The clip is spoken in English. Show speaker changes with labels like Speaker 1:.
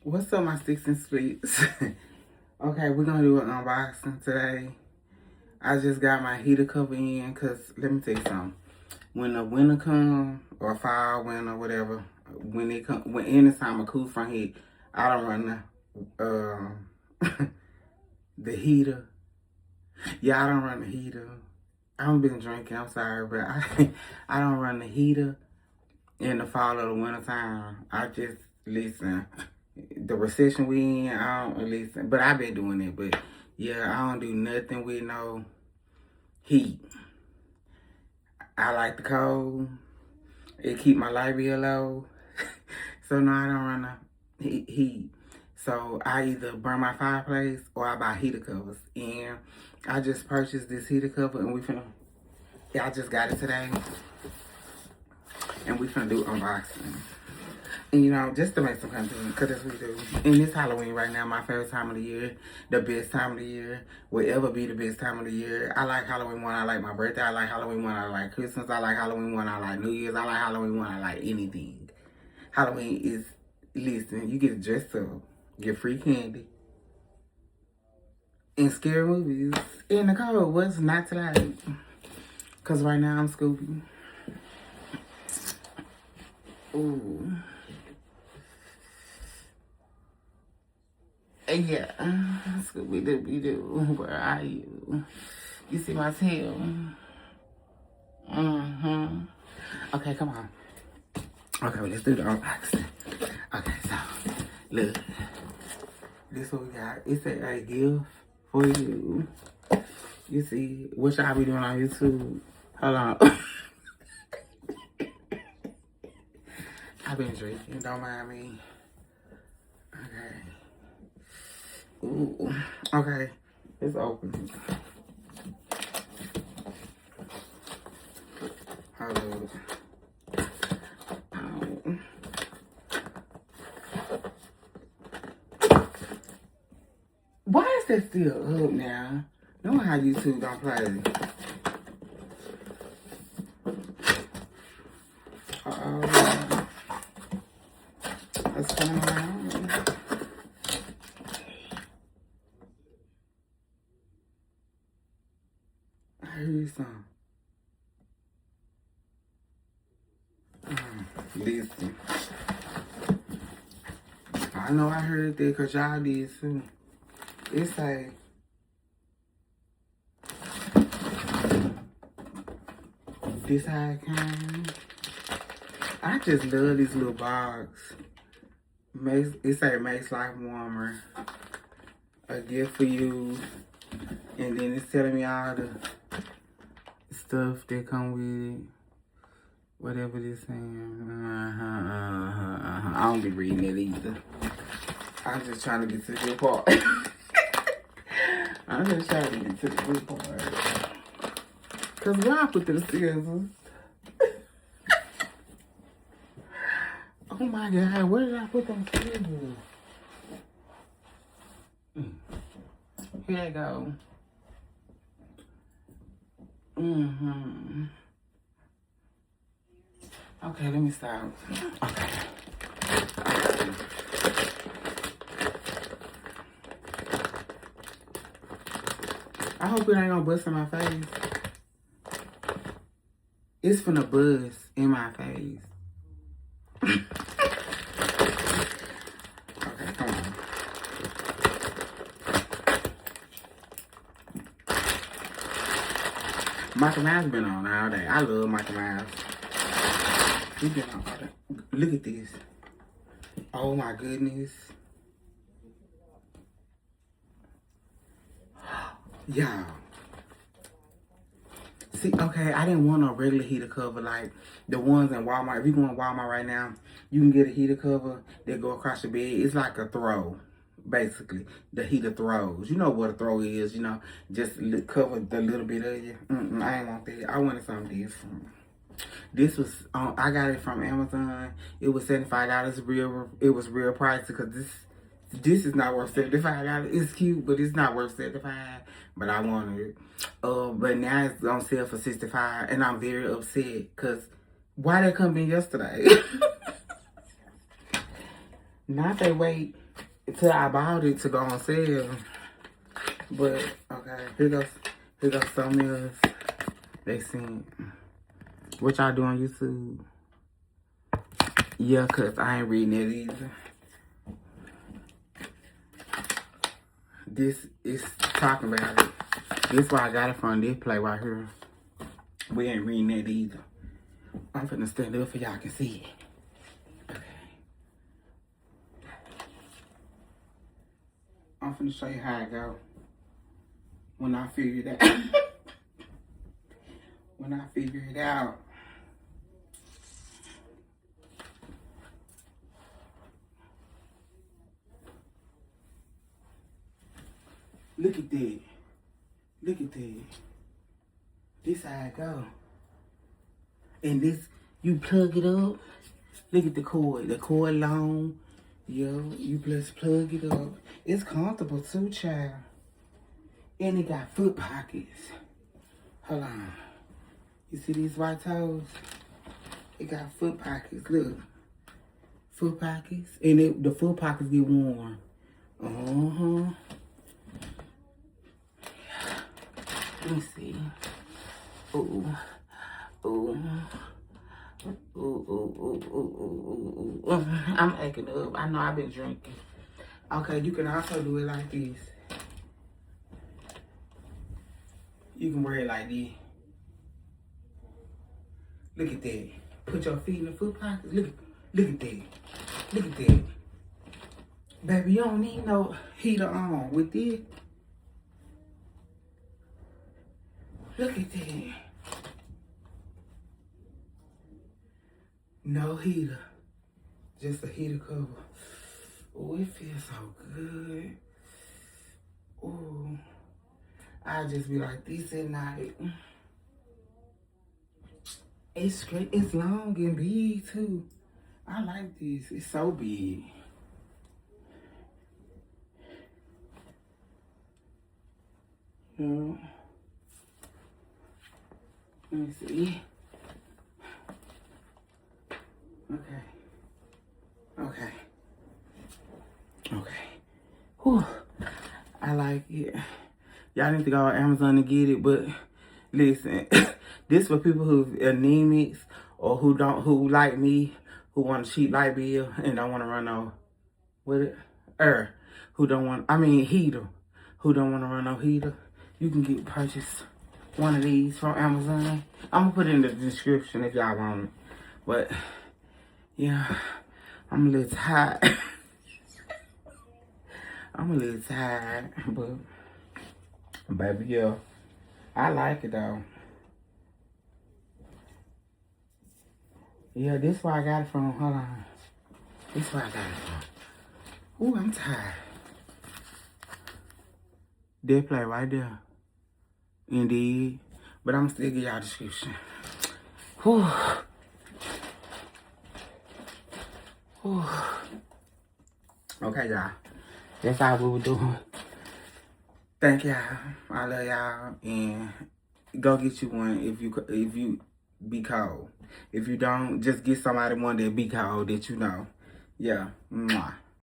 Speaker 1: What's up, my sticks and splits? Okay, we're gonna do an unboxing today. I just got my heater cover in because let me tell you something. When the winter come or fall, winter, whatever, when it come, when any time a cool front hit, I don't run the heater. Yeah, I don't run the heater. I haven't been drinking. I'm sorry, but I don't run the heater in the fall or the winter time. I just listen. The recession we in, I don't listen, but I've been doing it. But yeah, I don't do nothing with no heat. I like the cold. It keep my light bill low. So no, I don't run the heat. So I either burn my fireplace or I buy heater covers. And I just purchased this heater cover and I just got it today. And we finna do unboxing. And, you know, just to make some content, because that's what we do. And it's Halloween right now, my favorite time of the year, the best time of the year, will ever be the best time of the year. I like Halloween one, I like my birthday, I like Halloween one, I like Christmas, I like Halloween one, I like New Year's, I like Halloween one, I like anything. Halloween is, listen, you get dressed up, get free candy, and scary movies. In the cold, what's not to like? Because right now I'm Scooby. Ooh. Yeah, Scooby-Dooby-Doo, where are you? You see my tail? Okay, come on. Okay, well, let's do the unboxing. Okay, so, look. This what we got. It's a gift for you. You see, what y'all be doing on YouTube? Hold on. I've been drinking, don't mind me. Okay. Ooh, okay, it's open. Hold on. Oh. Why is that still up now? Knowing how YouTube don't play. Uh-oh. What's going on? I heard some. Listen. I know I heard that because y'all did too. It's like, this how it came. I just love this little box. It say makes life warmer. A gift for you. And then it's telling me all the stuff that come with it. Whatever this saying. I don't be reading it either. I'm just trying to get to the good part. I'm just trying to get to the good part. Cause where I put the scissors? Oh my God, where did I put them scissors? Here they go. Okay, let me stop. Okay. I hope it ain't gonna bust in my face. It's finna buzz in my face. Okay, come on. Michael Myers been on all day. I love Michael Myers. He been on all day. Look at this. Oh my goodness. Y'all. See, okay, I didn't want a regular heater cover like the ones in Walmart. If you go in Walmart right now, you can get a heater cover that go across your bed. It's like a throw, basically. The heater throws. You know what a throw is, you know. Just cover the little bit of you. I ain't want that. I wanted something different. This was, I got it from Amazon. It was $75. It was real pricey because this is not worth $75. It's cute, but it's not worth $75. But I wanted it. But now it's on sale for $65, and I'm very upset because why they come in yesterday? Not they wait till I bought it to go on sale. But okay, here goes something else they seen. What y'all do on YouTube? Yeah, cause I ain't reading it either. This is talking about it. This why I got it from this play right here. We ain't reading that either. I'm finna stand up so y'all can see it. Okay. I'm finna show you how it go. When I figure it out. When I figure it out. Look at that. Look at that. This how it go. And this, you plug it up. Look at the cord. The cord long. Yo, you just plug it up. It's comfortable too, child. And it got foot pockets. Hold on. You see these white toes? It got foot pockets. Look. Foot pockets. And the foot pockets get warm. Uh-huh. Let me see. Ooh. Ooh. Ooh, ooh, ooh, ooh, ooh, ooh. I'm acting up. I know I've been drinking. Okay, you can also do it like this. You can wear it like this. Look at that. Put your feet in the foot pockets. Look at that. Look at that. Baby, you don't need no heater on with this. Look at that. No heater. Just a heater cover. Oh, it feels so good. Oh, I just be like this at night. It's straight. It's long and big too. I like this. It's so big. Yeah. Let me see. Okay. Whew. I like it. Y'all need to go on Amazon and get it, but listen, this for people who's anemics or who like me, who want a cheap light bill and don't want to run no, heater, who don't want to run no heater. You can purchase one of these from Amazon. I'm gonna put it in the description if y'all want it. But yeah, I'm a little tired. I'm a little tired, but baby, yeah, I like it though. Yeah, this where I got it from. Hold on. This where I got it from. Ooh, I'm tired. They play right there. Indeed. But I'm still give y'all a description. Whew. Whew. Okay, y'all. That's all we were doing. Thank y'all. I love y'all. And go get you one if you be cold. If you don't, just get somebody one that be cold that you know. Yeah. Mwah.